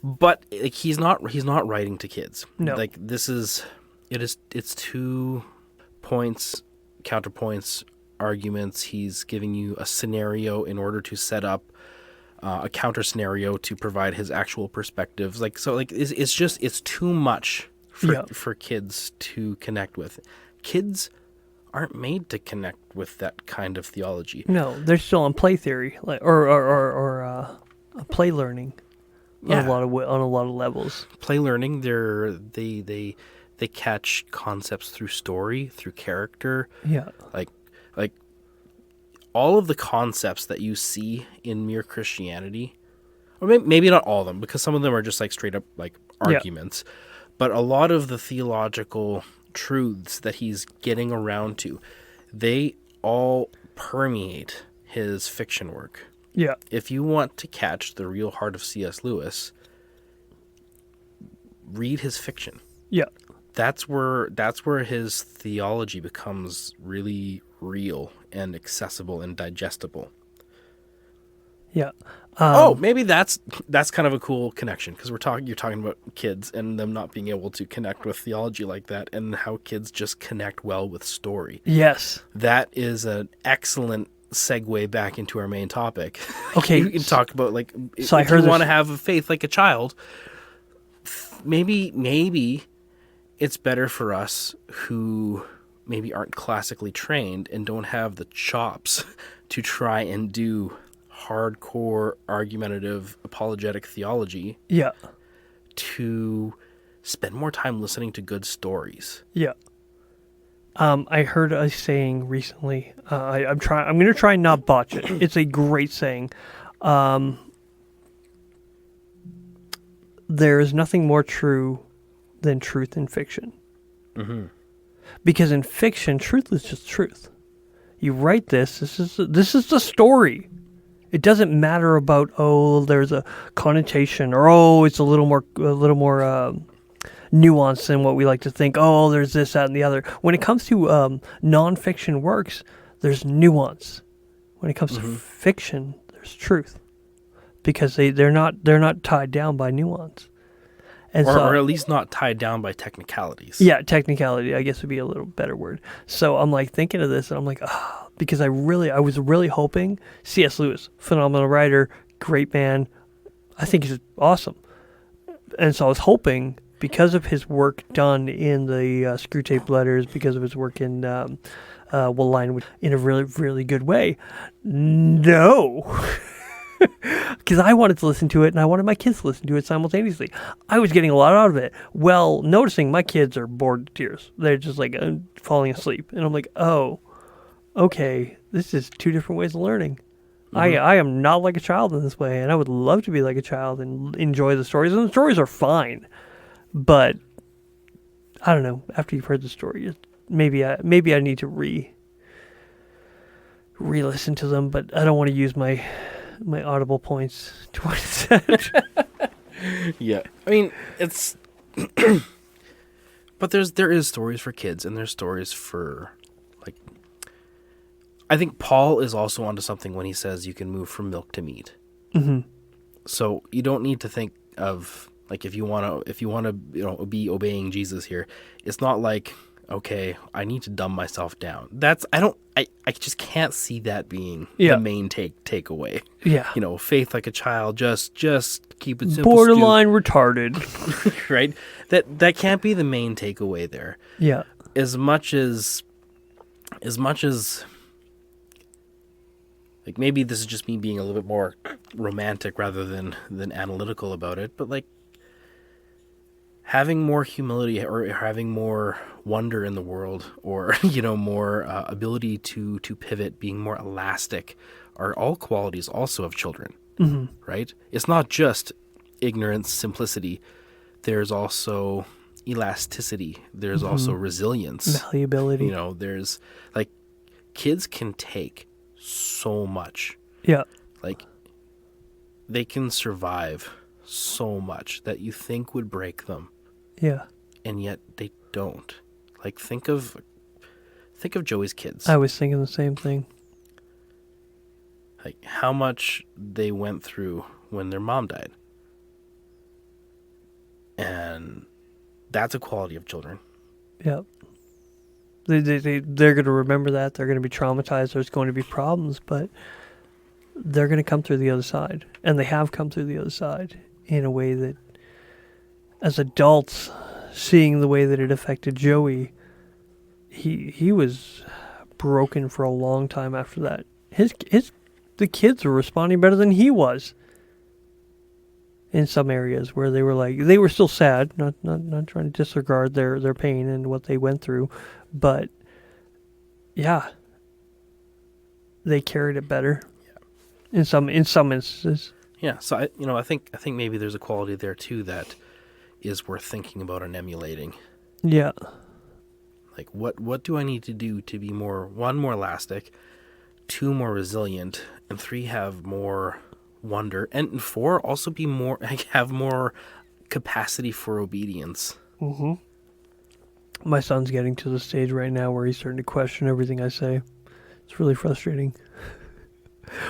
But like, he's not writing to kids. No. Like, it's 2 points, counterpoints, arguments. He's giving you a scenario in order to set up a counter scenario to provide his actual perspectives. Like, so like it's too much for kids to connect with. Kids aren't made to connect with that kind of theology. No, they're still on play theory, like or play learning. Yeah. On a lot of levels. Play learning, they catch concepts through story, through character. Yeah. Like all of the concepts that you see in Mere Christianity, or maybe not all of them, because some of them are just like straight up like arguments, but a lot of the theological truths that he's getting around to, they all permeate his fiction work. Yeah. If you want to catch the real heart of C.S. Lewis, read his fiction. Yeah. That's where his theology becomes really real and accessible and digestible. Yeah. Maybe that's kind of a cool connection, because you're talking about kids and them not being able to connect with theology like that, and how kids just connect well with story. Yes. That is an excellent segue back into our main topic. Okay. You can talk about, like, so if you want to have a faith like a child, maybe it's better for us who maybe aren't classically trained and don't have the chops to try and do hardcore argumentative apologetic theology. Yeah. To spend more time listening to good stories. Yeah. I heard a saying recently. I'm going to try and not botch it. It's a great saying. There is nothing more true than truth in fiction. Mm-hmm. Because in fiction, truth is just truth. You write this is the story. It doesn't matter about, there's a connotation, or it's a little more nuanced than what we like to think. There's this, that, and the other. When it comes to nonfiction works, there's nuance. When it comes to fiction, there's truth, because they're not tied down by nuance, or at least not tied down by technicalities. Yeah, technicality, I guess, would be a little better word. So I'm like thinking of this, and I'm like, because I was really hoping. C.S. Lewis, phenomenal writer, great man. I think he's awesome, and so I was hoping, because of his work done in the Screwtape Letters, because of his work in Will Line in a really, really good way. No. Because I wanted to listen to it, and I wanted my kids to listen to it simultaneously. I was getting a lot out of it. Well, noticing my kids are bored to tears. They're just like falling asleep. And I'm like, okay, this is two different ways of learning. I am not like a child in this way, and I would love to be like a child and enjoy the stories. And the stories are fine. But I don't know. After you've heard the story, maybe I need to re-listen to them. But I don't want to use my Audible points towards that. Yeah, I mean, it's. But there is stories for kids, and there's stories for, like. I think Paul is also onto something when he says you can move from milk to meat. Mm-hmm. So you don't need to think of. Like, if you want to, be obeying Jesus here, it's not like, okay, I need to dumb myself down. I just can't see that being the main takeaway. Yeah. Faith like a child, just keep it simple. Borderline retarded. Right? That can't be the main takeaway there. Yeah. As much as like, maybe this is just me being a little bit more romantic rather than analytical about it, but like, having more humility or having more wonder in the world, or more ability to pivot, being more elastic, are all qualities also of children. Mm-hmm. Right? It's not just ignorance, simplicity. There's also elasticity. There's also resilience, malleability. There's like, kids can take so much. Yeah. Like, they can survive so much that you think would break them. Yeah. And yet they don't. Like, think of Joey's kids. I was thinking the same thing. Like, how much they went through when their mom died. And that's a quality of children. Yeah. They're going to remember that. They're going to be traumatized. There's going to be problems, but they're going to come through the other side. And they have come through the other side in a way that, as adults, seeing the way that it affected Joey, he was broken for a long time after that. The kids were responding better than he was in some areas, where they were still sad, not trying to disregard their pain and what they went through, but yeah, they carried it better. Yeah. In some instances. Yeah, so I think maybe there's a quality there too that is worth thinking about and emulating. Yeah. Like, what do I need to do to be more elastic, 2, more resilient, and 3, have more wonder, and 4, also have more capacity for obedience. Mm-hmm. My son's getting to the stage right now where he's starting to question everything I say. It's really frustrating.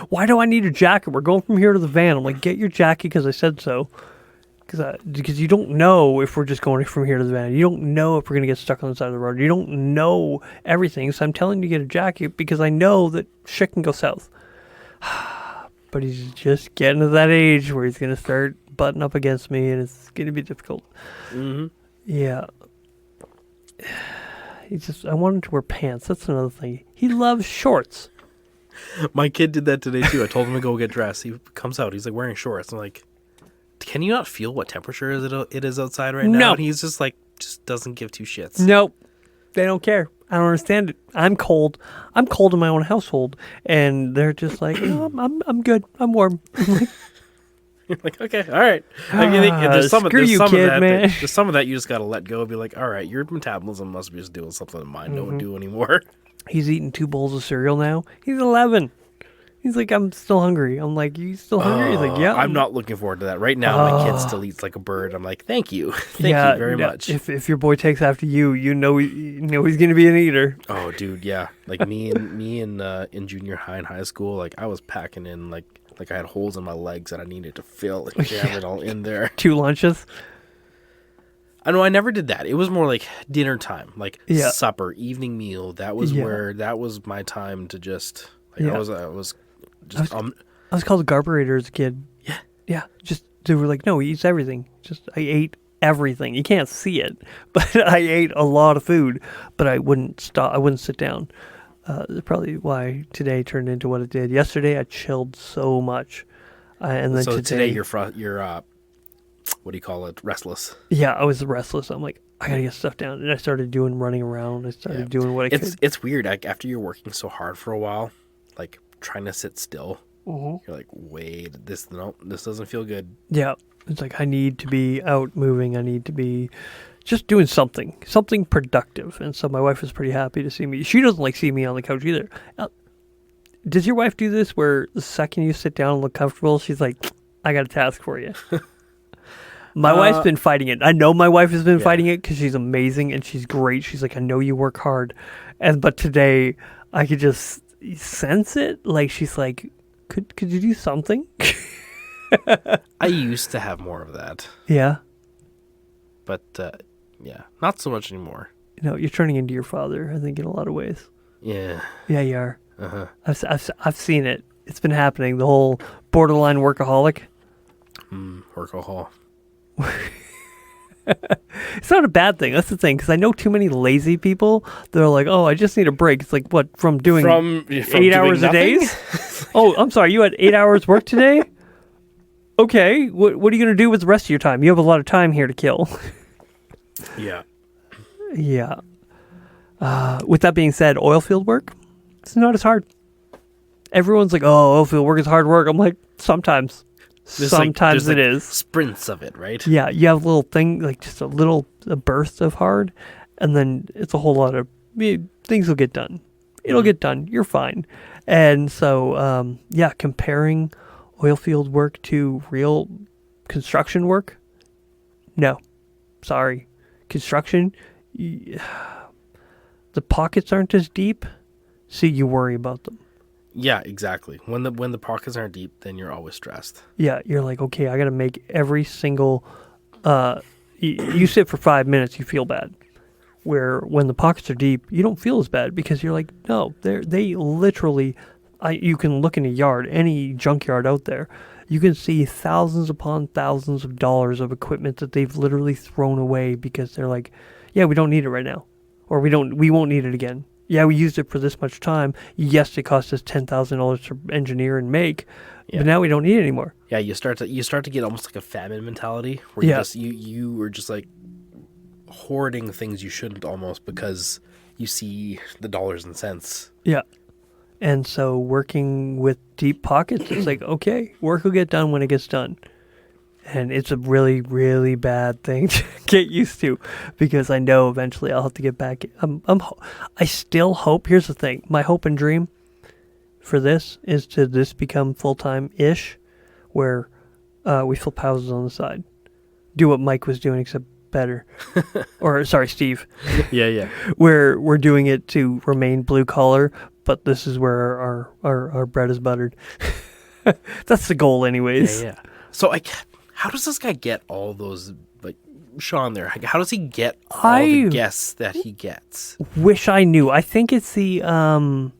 Why do I need a jacket? We're going from here to the van. I'm like, get your jacket because I said so. Because you don't know if we're just going from here to the van. You don't know if we're going to get stuck on the side of the road. You don't know everything. So I'm telling you to get a jacket because I know that shit can go south. But he's just getting to that age where he's going to start butting up against me, and it's going to be difficult. Mm-hmm. Yeah. I want him to wear pants. That's another thing. He loves shorts. My kid did that today too. I told him to go get dressed. He comes out. He's like wearing shorts. I'm like, can you not feel what temperature it is outside right now? No. And he's just doesn't give two shits. Nope. They don't care. I don't understand it. I'm cold. I'm cold in my own household, and they're just like, no, I'm good. I'm warm. You're like, okay, all right. Like, you think there's some of screw you, that. kid, man. There's some of that you just got to let go and be like, all right, your metabolism must be just doing something that mine don't do anymore. He's eating 2 bowls of cereal now. He's 11. He's like, I'm still hungry. I'm like, you still hungry? He's like, yeah. I'm not looking forward to that. Right now, my kid still eats like a bird. I'm like, thank you. Thank you very much. If your boy takes after you, you know he's going to be an eater. Oh, dude, yeah. Like me in junior high and high school, like I was packing in like I had holes in my legs that I needed to fill and jam it all in there. 2 lunches. I know I never did that. It was more like dinner time, like supper, evening meal. That was that was my time to just like I was called a carburetor as a kid. Yeah. Yeah. Just they were like, no, he eats everything. Just I ate everything. You can't see it, but I ate a lot of food. But I wouldn't stop. I wouldn't sit down. That's probably why today turned into what it did. Yesterday I chilled so much, and then today you're what do you call it? Restless. Yeah, I was restless. I'm like, I gotta get stuff down, and I started running around. I started doing what I could. It's weird. Like after you're working so hard for a while, like trying to sit still, you're like, wait, this doesn't feel good. Yeah, it's like I need to be out moving. I need to be just doing something productive. And so my wife was pretty happy to see me. She doesn't like see me on the couch either. Does your wife do this where the second you sit down and look comfortable, she's like, I got a task for you? My wife's been fighting it. I know my wife has been fighting it because she's amazing and she's great. She's like, I know you work hard. But today I could just sense it. Like, she's like, could you do something? I used to have more of that. Yeah. But, not so much anymore. You're turning into your father, I think, in a lot of ways. Yeah. Yeah, you are. Uh-huh. I've seen it. It's been happening. The whole borderline workaholic. Workahol. It's not a bad thing. That's the thing, because I know too many lazy people. They're like, "Oh, I just need a break." It's like, what, from doing 8 hours a day? Oh, I'm sorry. You had 8 hours work today? Okay. What are you going to do with the rest of your time? You have a lot of time here to kill. Yeah. Yeah. With that being said, oil field work, it's not as hard. Everyone's like, "Oh, oil field work is hard work." I'm like, sometimes. Sometimes it is. Sprints of it, right? Yeah, you have a little thing, like just a burst of hard, and then it's a whole lot of things will get done. It'll get done. You're fine. And so, comparing oil field work to real construction work, no. Sorry. Construction, the pockets aren't as deep, so you worry about them. Yeah, exactly. When the pockets aren't deep, then you're always stressed. Yeah, you're like, okay, I got to make every single. You sit for 5 minutes, you feel bad. Where when the pockets are deep, you don't feel as bad because you're like, no, they literally. You can look in a yard, any junkyard out there, you can see thousands upon thousands of dollars of equipment that they've literally thrown away because they're like, yeah, we don't need it right now, or we won't need it again. Yeah, we used it for this much time. Yes, it cost us $10,000 to engineer and make, but now we don't need it anymore. Yeah, you start to get almost like a famine mentality where you are just like hoarding things you shouldn't almost because you see the dollars and cents. Yeah, and so working with deep pockets, it's like, okay, work will get done when it gets done. And it's a really, really bad thing to get used to because I know eventually I'll have to get back. I still hope. Here's the thing. My hope and dream for this is to this become full-time-ish where we flip houses on the side. Do what Mike was doing except better. Or, sorry, Steve. Yeah. Where we're doing it to remain blue-collar, but this is where our bread is buttered. That's the goal anyways. Yeah. So how does this guy get all those, like, Shaun there? How does he get all the guests that he gets? Wish I knew. I think it's the,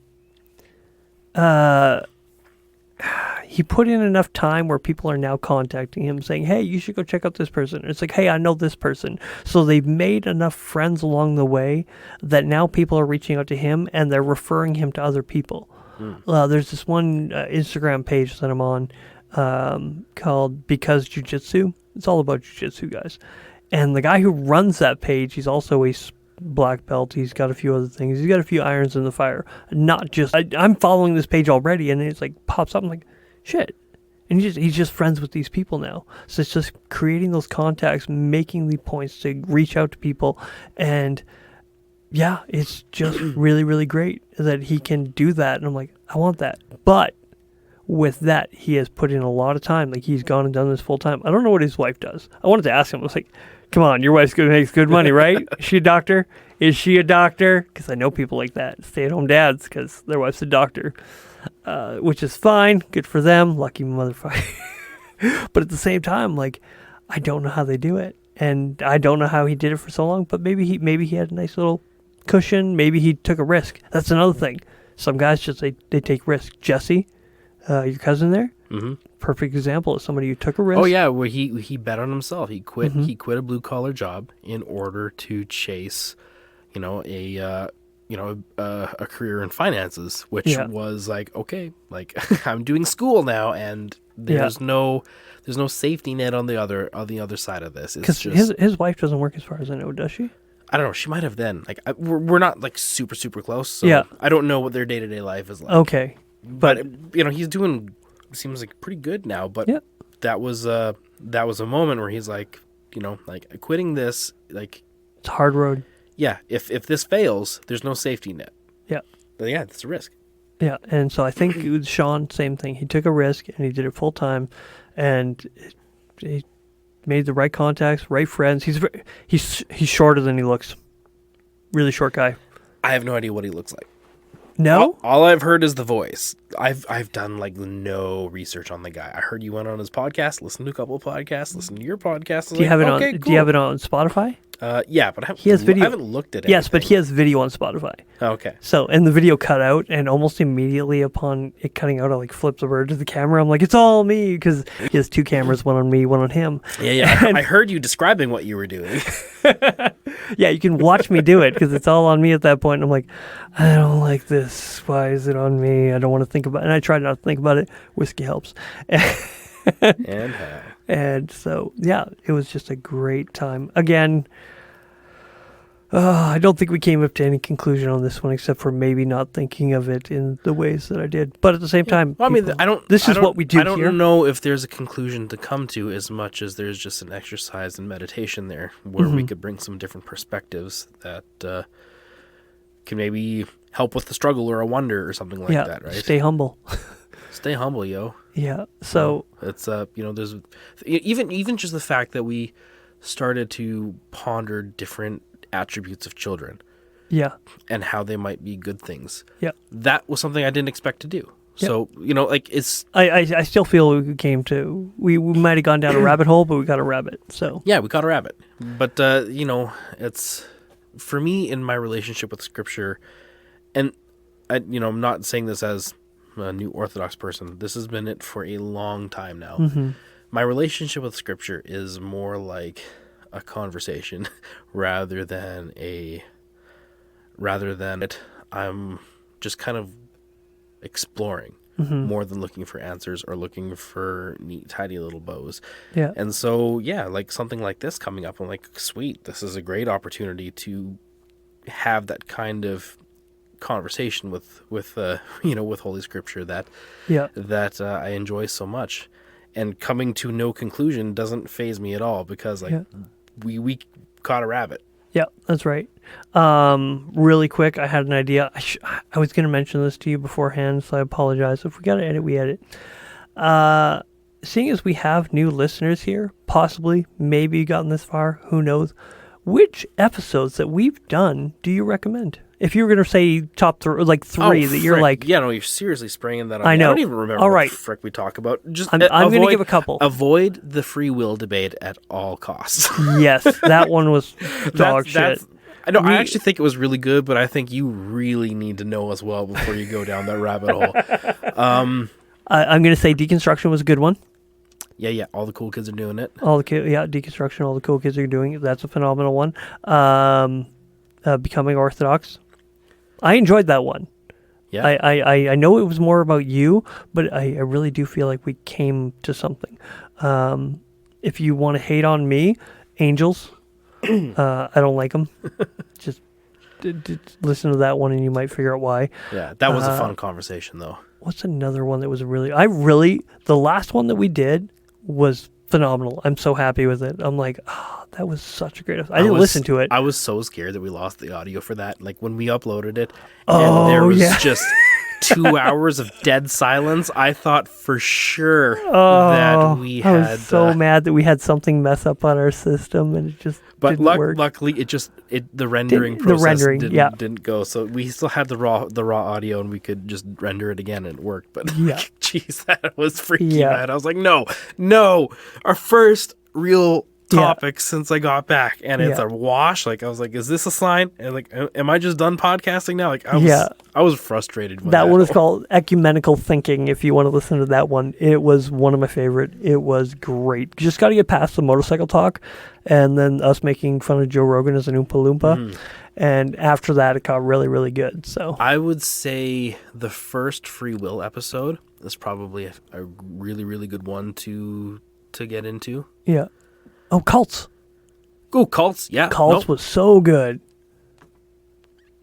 he put in enough time where people are now contacting him saying, hey, you should go check out this person. It's like, hey, I know this person. So they've made enough friends along the way that now people are reaching out to him and they're referring him to other people. There's this one Instagram page that I'm on, called Because Jiu-Jitsu. It's all about jiu-jitsu, guys. And the guy who runs that page, he's also a black belt. He's got a few other things. He's got a few irons in the fire. Not just I'm following this page already, and it's like pops up. I'm like, shit. And he's just friends with these people now. So it's just creating those contacts, making the points to reach out to people, and yeah, it's just really, really great that he can do that. And I'm like, I want that. But with that, he has put in a lot of time. Like, he's gone and done this full time. I don't know what his wife does. I wanted to ask him. I was like, come on, your wife's makes good money, right? Is she a doctor? Is she a doctor? Because I know people like that, stay-at-home dads, because their wife's a doctor, which is fine. Good for them. Lucky motherfucker. But at the same time, like, I don't know how they do it. And I don't know how he did it for so long, but maybe he had a nice little cushion. Maybe he took a risk. That's another thing. Some guys just, they take risks. Jesse, your cousin there, perfect example of somebody who took a risk. Oh yeah, where he bet on himself. He quit. He quit a blue collar job in order to chase, a career in finances, which was like, okay, like I'm doing school now, and there's no safety net on the other side of this. Because his wife doesn't work, as far as I know, does she? I don't know. She might have then. Like we're not like super super close, so I don't know what their day-to-day life is like. Okay. But he's doing, seems like pretty good now. But that was a moment where he's like, like quitting this, like it's a hard road. Yeah, if this fails, there's no safety net. Yeah, but yeah, it's a risk. Yeah, and so I think with Shaun, same thing. He took a risk and he did it full time, and he made the right contacts, right friends. He's shorter than he looks. Really short guy. I have no idea what he looks like. No? All I've heard is the voice. I've done like no research on the guy. I heard you went on his podcast, listened to a couple of podcasts, listened to your podcast. Do you have it on? Cool. Do you have it on Spotify? Yeah, but he has video. I haven't looked at it. Yes, but he has video on Spotify. Okay. So, and the video cut out, and almost immediately upon it cutting out, I like flipped the bird to the camera. I'm like, it's all me, because he has two cameras, one on me, one on him. Yeah. And I heard you describing what you were doing. Yeah, you can watch me do it, because it's all on me at that point. And I'm like, I don't like this. Why is it on me? I don't want to think about it. And I try not to think about it. Whiskey helps. And how? And so, yeah, it was just a great time. Again, I don't think we came up to any conclusion on this one, except for maybe not thinking of it in the ways that I did. But at the same time, well, I mean, this is what we do here. I don't know if there's a conclusion to come to as much as there's just an exercise in meditation there, where we could bring some different perspectives that can maybe help with the struggle or a wonder or something like that, right? Stay humble. Stay humble, yo. Yeah. So it's there's even just the fact that we started to ponder different attributes of children. Yeah. And how they might be good things. Yeah. That was something I didn't expect to do. Yeah. So, like it's I still feel we came to we might have gone down a rabbit hole, but we got a rabbit. So yeah, we caught a rabbit. But it's for me in my relationship with scripture, and I'm not saying this as a new Orthodox person. This has been it for a long time now. My relationship with scripture is more like a conversation rather than I'm just kind of exploring more than looking for answers or looking for neat, tidy little bows. Yeah. And so, like something like this coming up, I'm like, sweet, this is a great opportunity to have that kind of conversation with Holy Scripture that I enjoy so much, and coming to no conclusion doesn't faze me at all, because we caught a rabbit. Yeah, that's right. Really quick, I had an idea. I was going to mention this to you beforehand, so I apologize. If we got to edit, we edit. Seeing as we have new listeners here, possibly, maybe gotten this far, who knows, which episodes that we've done do you recommend? If you were going to say top three that you're like... Yeah, no, you're seriously spraying that on I know. I don't even remember what the frick we talk about. Just I'm going to give a couple. Avoid the free will debate at all costs. Yes, that one was dog shit. I actually think it was really good, but I think you really need to know as well before you go down that rabbit hole. I'm going to say Deconstruction was a good one. Yeah, all the cool kids are doing it. Deconstruction, all the cool kids are doing it. That's a phenomenal one. Becoming Orthodox. I enjoyed that one. Yeah. I know it was more about you, but I really do feel like we came to something. If you want to hate on me, angels, I don't like them. Just listen to that one and you might figure out why. Yeah, that was a fun conversation, though. What's another one that was the last one that we did was phenomenal. I'm so happy with it. I'm like, that was such a great episode. I didn't listen to it. I was so scared that we lost the audio for that. Like when we uploaded it, and there was just 2 hours of dead silence. I thought for sure that we had. I was so mad that we had something mess up on our system and it just didn't work. Luckily, the rendering process yeah. didn't go. So we still had the raw audio and we could just render it again and it worked. But jeez, that was freaky bad. I was like, no, our first real topic since I got back, and it's a wash. Like I was like, is this a sign? And like, am I just done podcasting now? Like I was frustrated with that one is called Ecumenical Thinking. If you want to listen to that one, it was one of my favorite. It was great. You just got to get past the motorcycle talk and then us making fun of Joe Rogan as an Oompa Loompa. And after that, it got really, really good. So I would say the first Free Will episode is probably a really, really good one to get into. Yeah. Oh, cults. Oh, cults. Yeah. Cults was so good.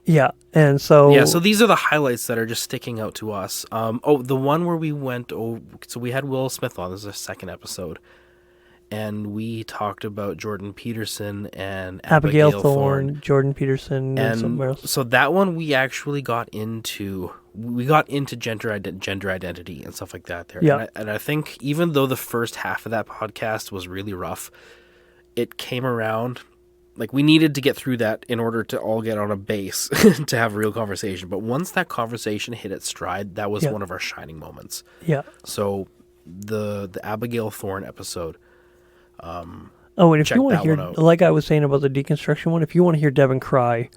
Yeah. And so... Yeah, so these are the highlights that are just sticking out to us. The one where we went... so we had Will Smith on. This is our second episode. And we talked about Jordan Peterson and Abigail Thorne. Jordan Peterson, and somewhere else. So that one we actually got into... We got into gender identity and stuff like that there. Yeah. And I think even though the first half of that podcast was really rough, it came around. Like we needed to get through that in order to all get on a base to have a real conversation. But once that conversation hit its stride, that was one of our shining moments. Yeah. So the Abigail Thorne episode. And if you want to hear, like I was saying about the deconstruction one, if you want to hear Devin cry,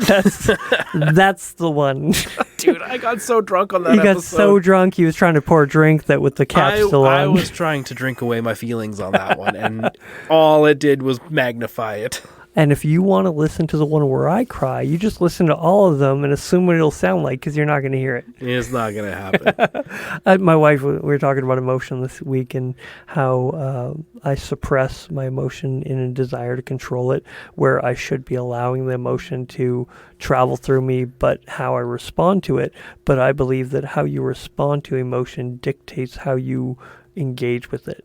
that's the one. Dude, I got so drunk on that episode. He got so drunk, he was trying to pour a drink that with the cap still on. I was trying to drink away my feelings on that one, and all it did was magnify it. And if you want to listen to the one where I cry, you just listen to all of them and assume what it'll sound like because you're not going to hear it. It's not going to happen. My wife, we were talking about emotion this week and how I suppress my emotion in a desire to control it, where I should be allowing the emotion to travel through me, but how I respond to it. But I believe that how you respond to emotion dictates how you engage with it.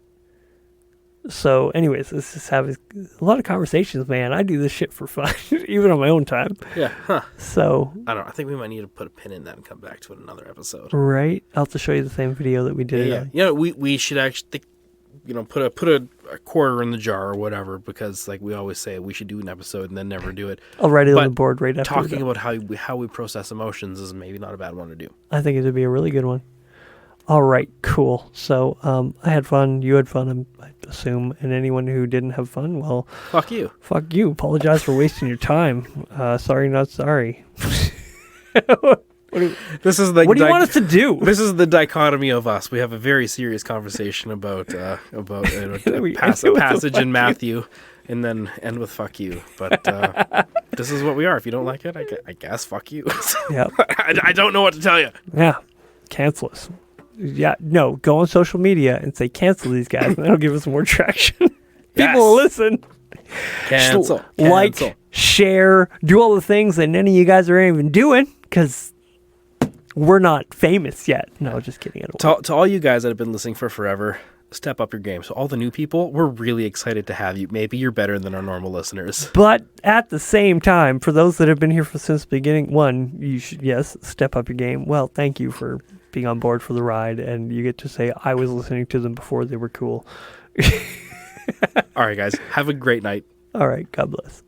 So anyways, let's just have a lot of conversations, man. I do this shit for fun, even on my own time. Yeah. Huh. So I don't know. I think we might need to put a pin in that and come back to it another episode. Right. I'll have to show you the same video that we did. Yeah. You know, we should actually put a quarter in the jar or whatever, because like we always say, we should do an episode and then never do it. I'll write it on the board right after. Talking about how we process emotions is maybe not a bad one to do. I think it would be a really good one. All right, cool. So I had fun. You had fun, I assume. And anyone who didn't have fun, well... Fuck you. Fuck you. Apologize for wasting your time. Sorry, not sorry. What do you want us to do? This is the dichotomy of us. We have a very serious conversation about a passage in Matthew, and then end with fuck you. But this is what we are. If you don't like it, I guess fuck you. Yeah. I don't know what to tell you. Yeah. Cancel us. Yeah, no, go on social media and say cancel these guys, and that'll give us more traction. People will listen. Cancel. Like, share, do all the things that none of you guys are even doing, because we're not famous yet. No, just kidding. To all you guys that have been listening for forever, step up your game. So all the new people, we're really excited to have you. Maybe you're better than our normal listeners. But at the same time, for those that have been here since the beginning, one, you should, yes, step up your game. Well, thank you for being on board for the ride, and you get to say I was listening to them before they were cool. All right, guys. Have a great night. All right. God bless.